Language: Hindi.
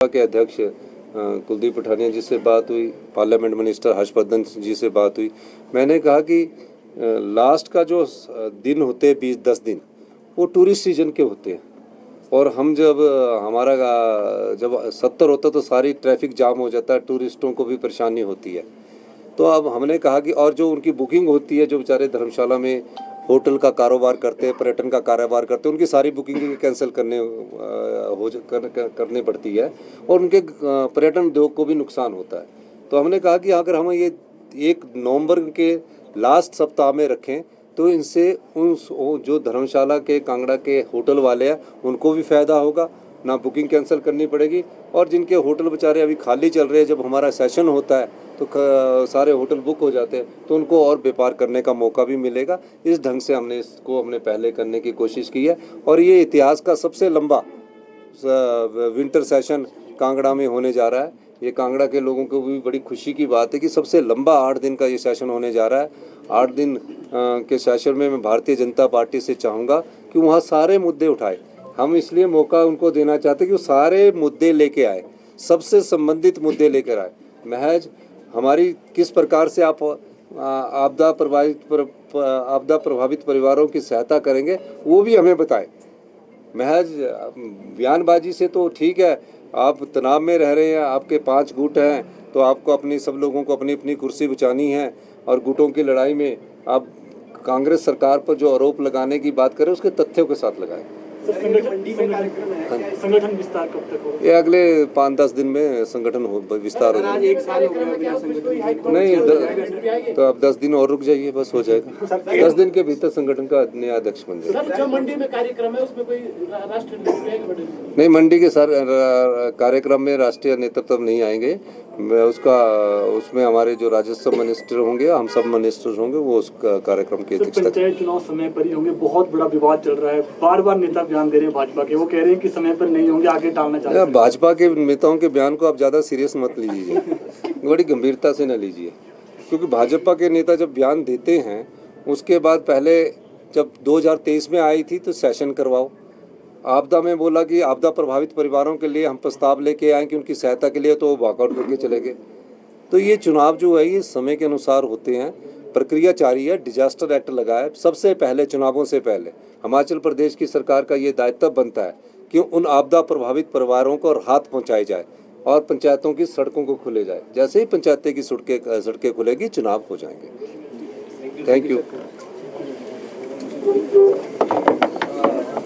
के अध्यक्ष कुलदीप पठानिया जी से बात हुई, पार्लियामेंट मिनिस्टर हर्षवर्धन जी से बात हुई। मैंने कहा कि लास्ट का जो दिन होते हैं 20-10 दिन वो टूरिस्ट सीजन के होते हैं, और हम जब हमारा जब 70 होता तो सारी ट्रैफिक जाम हो जाता है, टूरिस्टों को भी परेशानी होती है। तो अब हमने कहा कि और जो उनकी बुकिंग होती है, जो बेचारे धर्मशाला में होटल का कारोबार करते हैं, पर्यटन का कारोबार करते हैं, उनकी सारी बुकिंग कैंसिल करनी पड़ती है और उनके पर्यटन उद्योग को भी नुकसान होता है। तो हमने कहा कि अगर हम ये 1 नवंबर के लास्ट सप्ताह में रखें तो इनसे उन जो धर्मशाला के कांगड़ा के होटल वाले हैं उनको भी फ़ायदा होगा, ना बुकिंग कैंसिल करनी पड़ेगी, और जिनके होटल बेचारे अभी खाली चल रहे हैं, जब हमारा सेशन होता है तो सारे होटल बुक हो जाते हैं, तो उनको और व्यापार करने का मौका भी मिलेगा। इस ढंग से हमने पहले करने की कोशिश की है, और ये इतिहास का सबसे लंबा विंटर सेशन कांगड़ा में होने जा रहा है। ये कांगड़ा के लोगों को भी बड़ी खुशी की बात है कि सबसे लंबा 8 दिन का ये सेशन होने जा रहा है। 8 दिन के सेशन में मैं भारतीय जनता पार्टी से चाहूँगा कि वहाँ सारे मुद्दे उठाए। हम इसलिए मौका उनको देना चाहते कि वो सारे मुद्दे लेके आए, सबसे संबंधित मुद्दे लेकर आए। महज हमारी किस प्रकार से आप आपदा प्रभावित परिवारों की सहायता करेंगे वो भी हमें बताएं। महज बयानबाजी से तो ठीक है, आप तनाव में रह रहे हैं, आपके 5 गुट हैं, तो आपको सब लोगों को अपनी अपनी कुर्सी बचानी है, और गुटों की लड़ाई में आप कांग्रेस सरकार पर जो आरोप लगाने की बात करें उसके तथ्यों के साथ लगाएं। संगठन विस्तार कब तक होगा? ये अगले 5-10 दिन में संगठन विस्तार हो जाएगा। नहीं, तो आप 10 दिन और रुक जाइए, बस हो जाएगा। 10 दिन के भीतर संगठन का नया अध्यक्ष बन जाएगा। जो मंडी में कार्यक्रम है उसमें कोई राष्ट्रीय नहीं, मंडी के सारे कार्यक्रम में राष्ट्रीय नेतृत्व नहीं आएंगे। उसमें हमारे जो राजस्व मिनिस्टर होंगे, हम सब मिनिस्टर होंगे, वो उस कार्यक्रम की अध्यक्षता। पंचायत चुनाव समय पर ही होंगे, बहुत बड़ा विवाद चल रहा है, बार बार नेता बयान दे रहे हैं भाजपा के, वो कह रहे हैं कि समय पर नहीं होंगे, आगे टालना चाहते हैं। भाजपा के नेताओं के बयान को आप ज़्यादा सीरियस मत लीजिए, बड़ी गंभीरता से न लीजिए, क्योंकि भाजपा के नेता जब बयान देते हैं उसके बाद पहले जब 2023 में आई थी तो सेशन करवाओ, आपदा में बोला कि आपदा प्रभावित परिवारों के लिए हम प्रस्ताव लेके आए कि उनकी सहायता के लिए, तो वो वॉकआउट करके चले गए। तो ये चुनाव जो है ये समय के अनुसार होते हैं, प्रक्रिया जारी है। डिजास्टर एक्ट लगा है, सबसे पहले चुनावों से पहले हिमाचल प्रदेश की सरकार का ये दायित्व बनता है कि उन आपदा प्रभावित परिवारों को राहत पहुँचाई जाए और पंचायतों की सड़कों को खुले जाए। जैसे ही पंचायतें की सड़कें खुलेगी चुनाव हो जाएंगे। Thank you.